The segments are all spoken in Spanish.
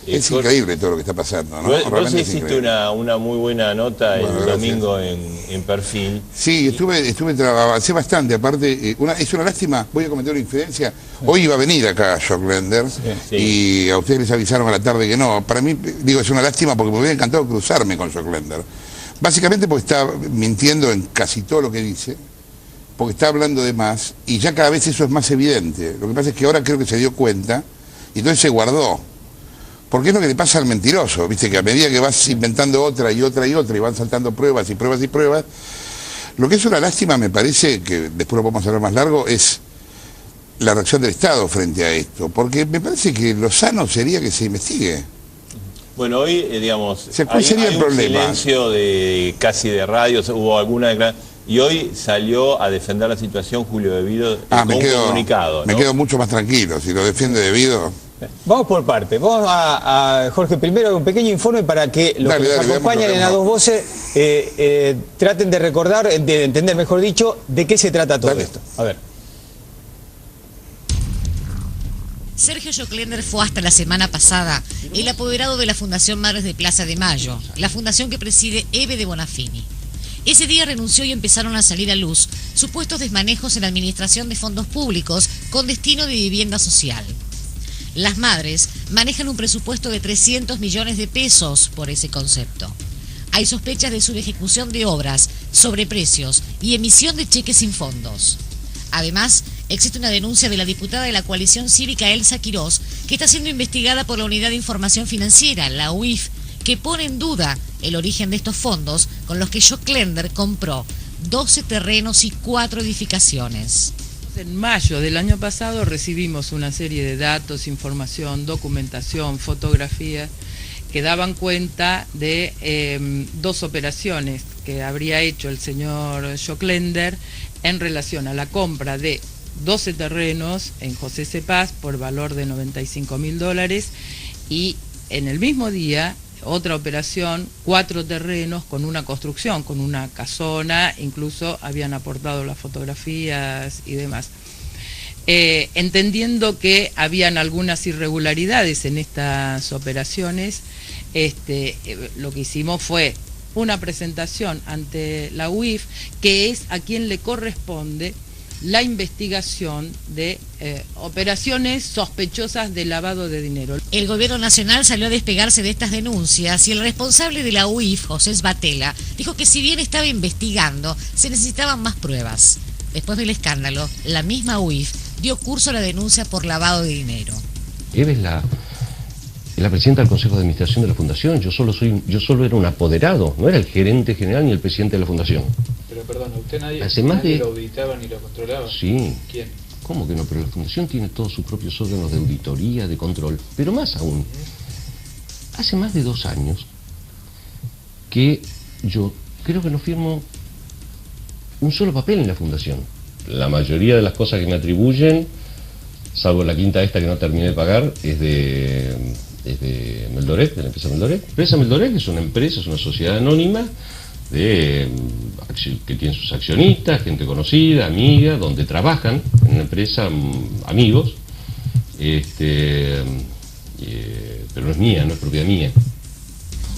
Es increíble todo lo que está pasando, ¿no? Vos hiciste una muy buena nota el domingo en Perfil. Sí, avancé bastante, aparte, es una lástima, voy a cometer una infidencia. Hoy iba a venir acá Joclender, y a ustedes les avisaron a la tarde que no. Para mí, digo, es una lástima porque me hubiera encantado cruzarme con Joclender. Básicamente porque está mintiendo en casi todo lo que dice, porque está hablando de más, y ya cada vez eso es más evidente. Lo que pasa es que ahora creo que se dio cuenta, y entonces se guardó. Porque es lo que le pasa al mentiroso, viste, que a medida que vas inventando otra y otra y otra, y van saltando pruebas y pruebas y pruebas, lo que es una lástima, me parece, que después lo vamos a hablar más largo, es la reacción del Estado frente a esto, porque me parece que lo sano sería que se investigue. Bueno, hoy, digamos, ¿cuál sería el problema? Silencio casi de radio, hubo alguna declaración, y hoy salió a defender la situación Julio Devido con un comunicado, ¿no? Me quedo mucho más tranquilo, si lo defiende Devido. Vamos por parte. Vamos a Jorge, primero un pequeño informe para que los que nos acompañan en A Dos Voces traten de recordar, de entender, mejor dicho, de qué se trata todo esto. A ver. Sergio Joclender fue hasta la semana pasada el apoderado de la Fundación Madres de Plaza de Mayo, la fundación que preside Eve de Bonafini. Ese día renunció y empezaron a salir a luz supuestos desmanejos en la administración de fondos públicos con destino de vivienda social. Las madres manejan un presupuesto de 300 millones de pesos por ese concepto. Hay sospechas de subejecución de obras, sobreprecios y emisión de cheques sin fondos. Además, existe una denuncia de la diputada de la coalición cívica Elsa Quirós, que está siendo investigada por la Unidad de Información Financiera, la UIF, que pone en duda el origen de estos fondos con los que Joclender compró 12 terrenos y 4 edificaciones. En mayo del año pasado recibimos una serie de datos, información, documentación, fotografías que daban cuenta de 2 operaciones que habría hecho el señor Joclender en relación a la compra de 12 terrenos en José Cepaz por valor de $95.000 y en el mismo día otra operación, 4 terrenos con una construcción, con una casona, incluso habían aportado las fotografías y demás. Entendiendo que habían algunas irregularidades en estas operaciones, lo que hicimos fue una presentación ante la UIF, que es a quien le corresponde la investigación de operaciones sospechosas de lavado de dinero. El gobierno nacional salió a despegarse de estas denuncias y el responsable de la UIF, José Sbatella, dijo que si bien estaba investigando, se necesitaban más pruebas. Después del escándalo, la misma UIF dio curso a la denuncia por lavado de dinero. Eve es la presidenta del Consejo de Administración de la Fundación. Yo solo era un apoderado, no era el gerente general ni el presidente de la Fundación. Pero perdón, ¿usted nadie lo auditaba ni lo controlaba? Sí. ¿Quién? ¿Cómo que no? Pero la Fundación tiene todos sus propios órganos de auditoría, de control. Pero más aún, hace más de 2 años que yo creo que no firmo un solo papel en la Fundación. La mayoría de las cosas que me atribuyen, salvo la quinta esta que no terminé de pagar, es de Meldoret, de la empresa Meldoret. La empresa Meldoret es una empresa, es una sociedad anónima que tiene sus accionistas, gente conocida, amiga, donde trabajan en una empresa, amigos, pero no es mía, no es propiedad mía.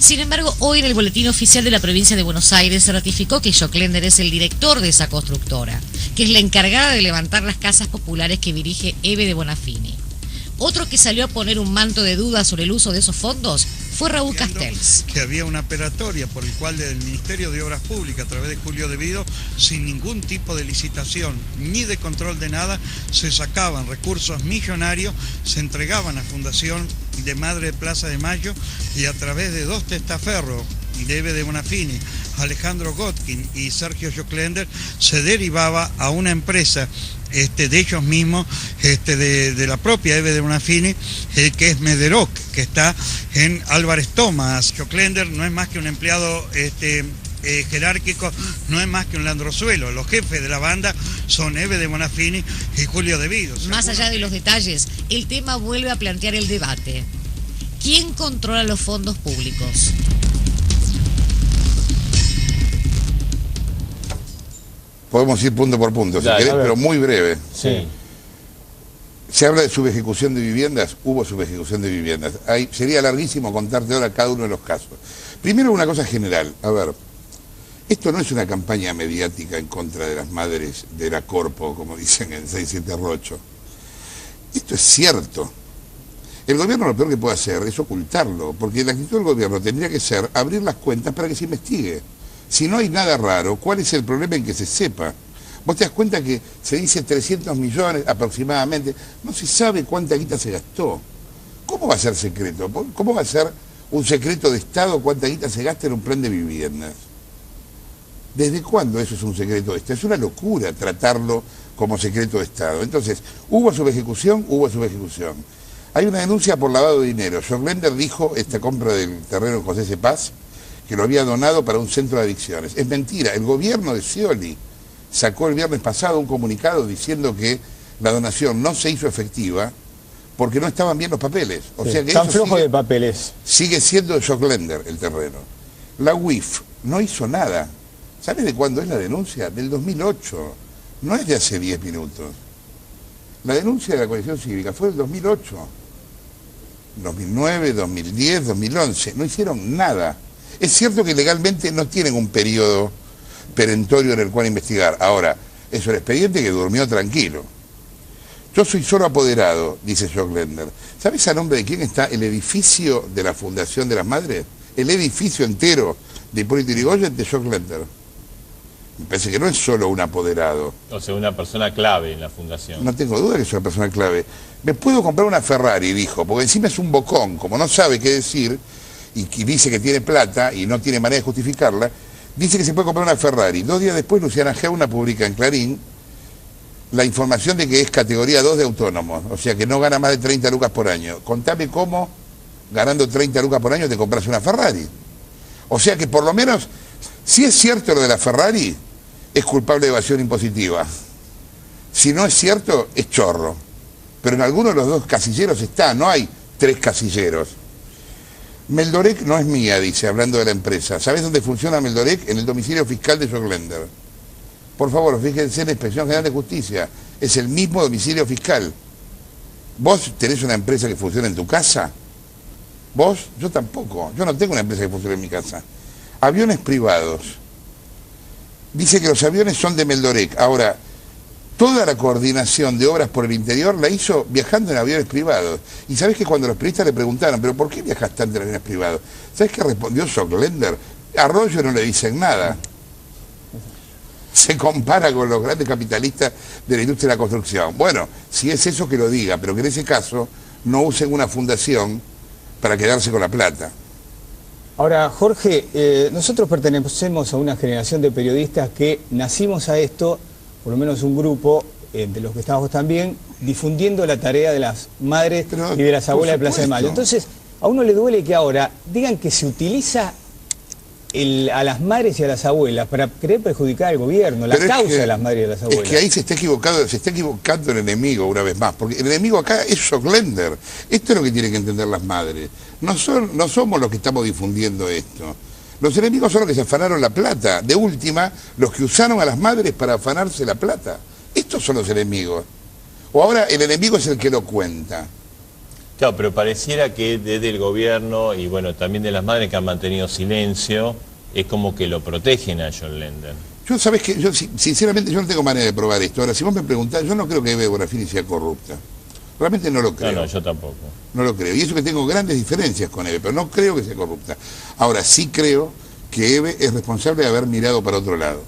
Sin embargo, hoy en el boletín oficial de la provincia de Buenos Aires se ratificó que Joclender es el director de esa constructora, que es la encargada de levantar las casas populares que dirige Eve de Bonafini. Otro que salió a poner un manto de duda sobre el uso de esos fondos fue Raúl Castells. Que había una operatoria por el cual desde el Ministerio de Obras Públicas, a través de Julio Devido, sin ningún tipo de licitación ni de control de nada, se sacaban recursos millonarios, se entregaban a Fundación de Madre de Plaza de Mayo y a través de 2 testaferros, de Eve de Bonafini, Alejandro Gotkin y Sergio Joclender, se derivaba a una empresa de ellos mismos, de la propia Eve de Bonafini, que es Mederoc, que está en Álvarez Thomas. Joclender no es más que un empleado jerárquico, no es más que un landrozuelo. Los jefes de la banda son Eve de Bonafini y Julio Devido. Más allá de los detalles, el tema vuelve a plantear el debate. ¿Quién controla los fondos públicos? Podemos ir punto por punto, si querés, pero muy breve. Sí. Se habla de subejecución de viviendas, hubo subejecución de viviendas. Sería larguísimo contarte ahora cada uno de los casos. Primero una cosa general, a ver, esto no es una campaña mediática en contra de las madres de la Corpo, como dicen en 678. Esto es cierto. El gobierno lo peor que puede hacer es ocultarlo, porque la actitud del gobierno tendría que ser abrir las cuentas para que se investigue. Si no hay nada raro, ¿cuál es el problema en que se sepa? Vos te das cuenta que se dice 300 millones aproximadamente, no se sabe cuánta guita se gastó. ¿Cómo va a ser secreto? ¿Cómo va a ser un secreto de Estado cuánta guita se gasta en un plan de viviendas? ¿Desde cuándo eso es un secreto de Estado? Es una locura tratarlo como secreto de Estado. Entonces, hubo subejecución. Hay una denuncia por lavado de dinero. Joclender dijo, esta compra del terreno en José C. Paz, que lo había donado para un centro de adicciones. Es mentira, el gobierno de Scioli sacó el viernes pasado un comunicado diciendo que la donación no se hizo efectiva porque no estaban bien los papeles. O sea que tan flojo de papeles. Sigue siendo Joclender el terreno. La UIF no hizo nada. ¿Sabes de cuándo es la denuncia? Del 2008. No es de hace 10 minutos. La denuncia de la coalición cívica fue del 2008. 2009, 2010, 2011. No hicieron nada. Es cierto que legalmente no tienen un periodo perentorio en el cual investigar. Ahora, es un expediente que durmió tranquilo. Yo soy solo apoderado, dice Joclender. ¿Sabes a nombre de quién está el edificio de la Fundación de las Madres? El edificio entero de Hipólito Yrigoyen de Joclender. Me parece que no es solo un apoderado. O sea, una persona clave en la fundación. No tengo duda que es una persona clave. Me puedo comprar una Ferrari, dijo, porque encima es un bocón, como no sabe qué decir, y dice que tiene plata y no tiene manera de justificarla, dice que se puede comprar una Ferrari. 2 días después, Luciana Geuna publica en Clarín la información de que es categoría 2 de autónomos, o sea que no gana más de 30 lucas por año. Contame cómo, ganando 30 lucas por año, te compras una Ferrari. O sea que por lo menos, si es cierto lo de la Ferrari, es culpable de evasión impositiva. Si no es cierto, es chorro. Pero en alguno de los 2 casilleros está, no hay 3 casilleros. Meldorec no es mía, dice, hablando de la empresa. ¿Sabes dónde funciona Meldorec? En el domicilio fiscal de Joclender. Por favor, fíjense en la Inspección General de Justicia. Es el mismo domicilio fiscal. ¿Vos tenés una empresa que funciona en tu casa? ¿Vos? Yo tampoco. Yo no tengo una empresa que funcione en mi casa. Aviones privados. Dice que los aviones son de Meldorec. Ahora, toda la coordinación de obras por el interior la hizo viajando en aviones privados. Y sabés que cuando los periodistas le preguntaron, ¿pero por qué viajas tanto en aviones privados? ¿Sabés qué respondió Joclender? A Arroyo no le dicen nada. Se compara con los grandes capitalistas de la industria de la construcción. Bueno, si es eso que lo diga, pero que en ese caso no usen una fundación para quedarse con la plata. Ahora, Jorge, nosotros pertenecemos a una generación de periodistas que nacimos a esto, por lo menos un grupo, de los que estamos también, difundiendo la tarea de las madres y de las abuelas de Plaza de Mayo. Entonces, a uno le duele que ahora digan que se utiliza a las madres y a las abuelas para querer perjudicar al gobierno, la causa de las madres y de las abuelas. Es que ahí se está equivocando el enemigo una vez más, porque el enemigo acá es Joclender. Esto es lo que tienen que entender las madres. No somos los que estamos difundiendo esto. Los enemigos son los que se afanaron la plata. De última, los que usaron a las madres para afanarse la plata. Estos son los enemigos. O ahora el enemigo es el que lo cuenta. Claro, pero pareciera que desde el gobierno y bueno, también de las madres que han mantenido silencio, es como que lo protegen a Joclender. Yo, sabés que yo sinceramente yo no tengo manera de probar esto. Ahora, si vos me preguntás, yo no creo que Eve Bonafini sea corrupta. Realmente no lo creo. No, yo tampoco. No lo creo. Y eso que tengo grandes diferencias con Eve, pero no creo que sea corrupta. Ahora, sí creo que Eve es responsable de haber mirado para otro lado.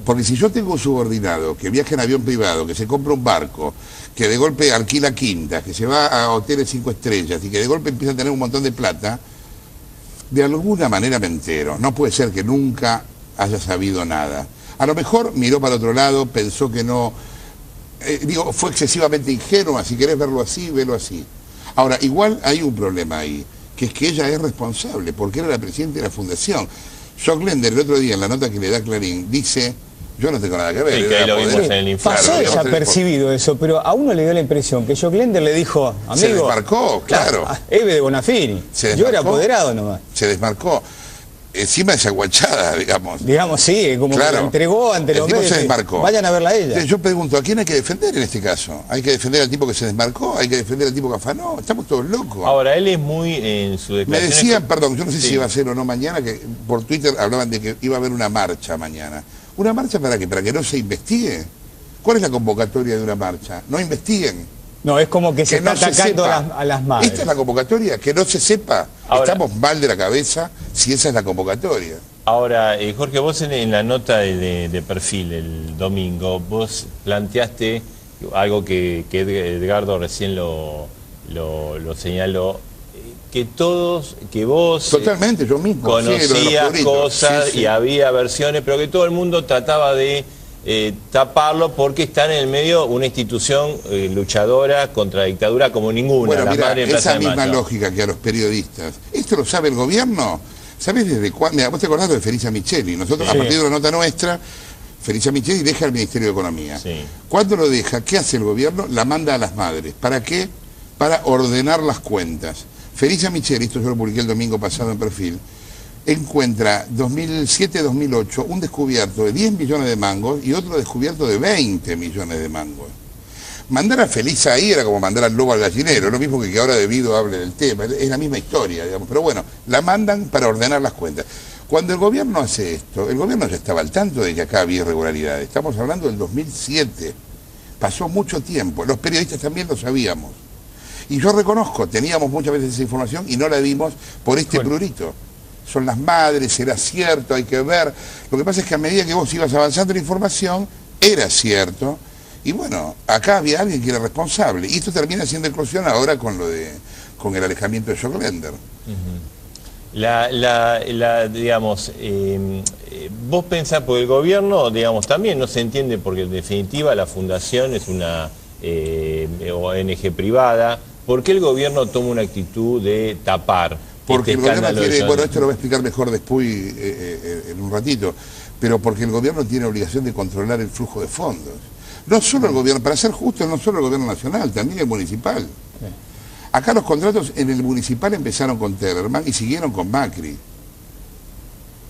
Porque si yo tengo un subordinado que viaja en avión privado, que se compra un barco, que de golpe alquila quintas, que se va a hoteles 5 estrellas y que de golpe empieza a tener un montón de plata, de alguna manera me entero. No puede ser que nunca haya sabido nada. A lo mejor miró para otro lado, pensó que no... fue excesivamente ingenua, si querés verlo así, velo así. Ahora, igual hay un problema ahí, que es que ella es responsable, porque era la presidenta de la fundación. Joclender, el otro día, en la nota que le da Clarín, dice... Yo no tengo nada que ver. Sí, que ahí lo vimos en el informe. Pasó desapercibido eso, pero a uno le dio la impresión que Joclender le dijo, amigo... Se desmarcó, claro. Eve de Bonafini. Yo era apoderado nomás. Se desmarcó. encima de esa guachada, digamos. Digamos, sí, como que la entregó ante los medios. Se desmarcó. Vayan a verla a ella. Yo pregunto, ¿a quién hay que defender en este caso? ¿Hay que defender al tipo que se desmarcó? ¿Hay que defender al tipo que afanó? Estamos todos locos. Ahora, él es muy en su declaración. Me decían, perdón, yo no sé si iba a ser o no mañana, que por Twitter hablaban de que iba a haber una marcha mañana. ¿Una marcha para qué? ¿Para que no se investigue? ¿Cuál es la convocatoria de una marcha? No investiguen. No, es como que se está atacando a las madres. ¿Esta es la convocatoria? Que no se sepa. Ahora, estamos mal de la cabeza si esa es la convocatoria. Ahora, Jorge, vos en la nota de perfil el domingo, vos planteaste algo que Edgardo recién lo señaló, que vos totalmente, yo mismo conocías cosas y había versiones, pero que todo el mundo trataba de taparlo porque está en el medio una institución luchadora contra la dictadura como ninguna. Bueno, mira, esa misma lógica que a los periodistas. ¿Esto lo sabe el gobierno? ¿Sabes desde cuándo? Mira, vos te acordás de Felicia Micheli. Nosotros, a partir de una nota nuestra, Felicia Micheli deja el Ministerio de Economía. Sí. ¿Cuándo lo deja? ¿Qué hace el gobierno? La manda a las madres. ¿Para qué? Para ordenar las cuentas. Felicia Micheli, esto yo lo publiqué el domingo pasado en perfil, encuentra 2007-2008 un descubierto de 10 millones de mangos y otro descubierto de 20 millones de mangos. Mandar a Felicia ahí era como mandar al lobo al gallinero, lo mismo que ahora Debido hable del tema, es la misma historia, digamos, pero bueno, la mandan para ordenar las cuentas. Cuando el gobierno hace esto, el gobierno ya estaba al tanto de que acá había irregularidades, estamos hablando del 2007, pasó mucho tiempo, los periodistas también lo sabíamos. Y yo reconozco, teníamos muchas veces esa información y no la dimos por este prurito. Son las madres, era cierto, hay que ver. Lo que pasa es que a medida que vos ibas avanzando la información, era cierto. Y bueno, acá había alguien que era responsable. Y esto termina siendo eclosión ahora con el alejamiento de Joclender. Digamos, vos pensás, porque el gobierno, digamos, también no se entiende, porque en definitiva la fundación es una ONG privada. ¿Por qué el gobierno toma una actitud de tapar? Porque el gobierno tiene, bueno, esto lo voy a explicar mejor después en un ratito, pero porque el gobierno tiene obligación de controlar el flujo de fondos. No solo el gobierno, para ser justo, no solo el gobierno nacional, también el municipal. Acá los contratos en el municipal empezaron con Tellerman y siguieron con Macri.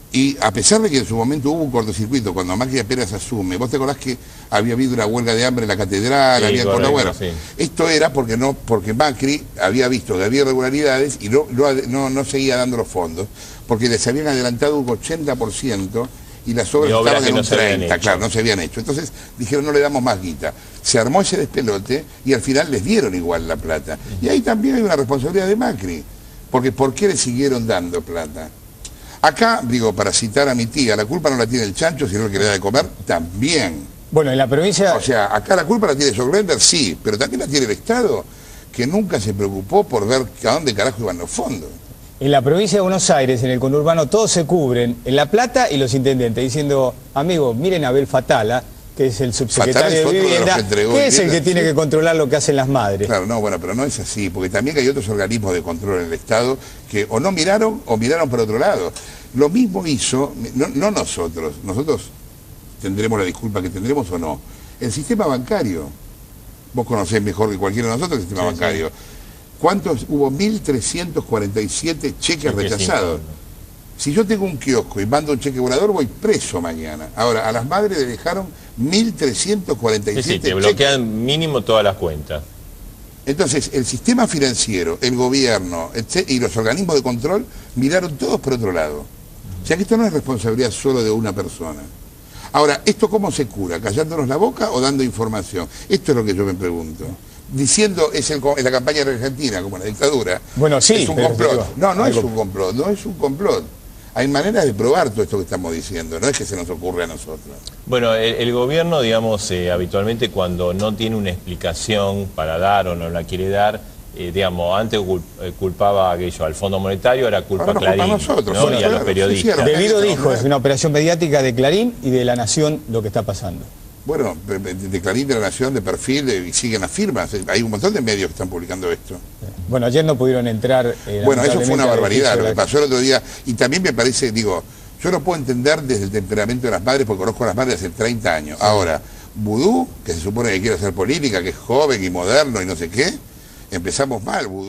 Y a pesar de que en su momento hubo un cortocircuito, cuando Macri apenas asume, vos te acordás que había habido una huelga de hambre en la catedral, sí, bueno, sí. Esto era porque Macri había visto que había irregularidades y no seguía dando los fondos, porque les habían adelantado un 80% y las obras estaban en un 30%, claro, no se habían hecho. Entonces dijeron, no le damos más guita. Se armó ese despelote y al final les dieron igual la plata. Y ahí también hay una responsabilidad de Macri, porque ¿por qué le siguieron dando plata? Acá, digo, para citar a mi tía, la culpa no la tiene el chancho, sino el que le da de comer, también. Bueno, en la provincia... O sea, acá la culpa la tiene Joclender, sí, pero también la tiene el Estado, que nunca se preocupó por ver a dónde carajo iban los fondos. En la provincia de Buenos Aires, en el conurbano, todos se cubren, en La Plata y los intendentes, diciendo, amigos, miren a Abel Fatala, que es el subsecretario de Vivienda, que es el que tiene que controlar lo que hacen las madres. Claro, no, bueno, pero no es así, porque también hay otros organismos de control en el Estado que o no miraron o miraron por otro lado. Lo mismo hizo, no nosotros tendremos la disculpa que tendremos o no, el sistema bancario. Vos conocés mejor que cualquiera de nosotros el sistema bancario. Sí. ¿Cuántos? Hubo 1.347 cheques rechazados. Si yo tengo un kiosco y mando un cheque volador, voy preso mañana. Ahora, a las madres le dejaron 1.347 sí, te bloquean mínimo todas las cuentas. Entonces, el sistema financiero, el gobierno y los organismos de control miraron todos por otro lado. O sea que esto no es responsabilidad solo de una persona. Ahora, ¿esto cómo se cura? ¿Callándonos la boca o dando información? Esto es lo que yo me pregunto. Diciendo, es la campaña de Argentina, como la dictadura. Bueno, sí. Es un complot. No es un complot, no es un complot. Hay maneras de probar todo esto que estamos diciendo, no es que se nos ocurre a nosotros. Bueno, el gobierno, digamos, habitualmente cuando no tiene una explicación para dar o no la quiere dar, digamos, antes culpaba a aquello, al Fondo Monetario, ahora culpa a Clarín, a nosotros, ¿no? Y a los periodistas. Debido dijo, es una operación mediática de Clarín y de La Nación lo que está pasando. Bueno, de Clarín, de La Nación, de Perfil, y siguen las firmas. Hay un montón de medios que están publicando esto. Bueno, ayer no pudieron entrar... bueno, eso fue una barbaridad, lo que pasó el otro día. Y también me parece, digo, yo no puedo entender desde el temperamento de las madres, porque conozco a las madres hace 30 años. Sí. Ahora, Vudú, que se supone que quiere hacer política, que es joven y moderno y no sé qué, empezamos mal, Vudú.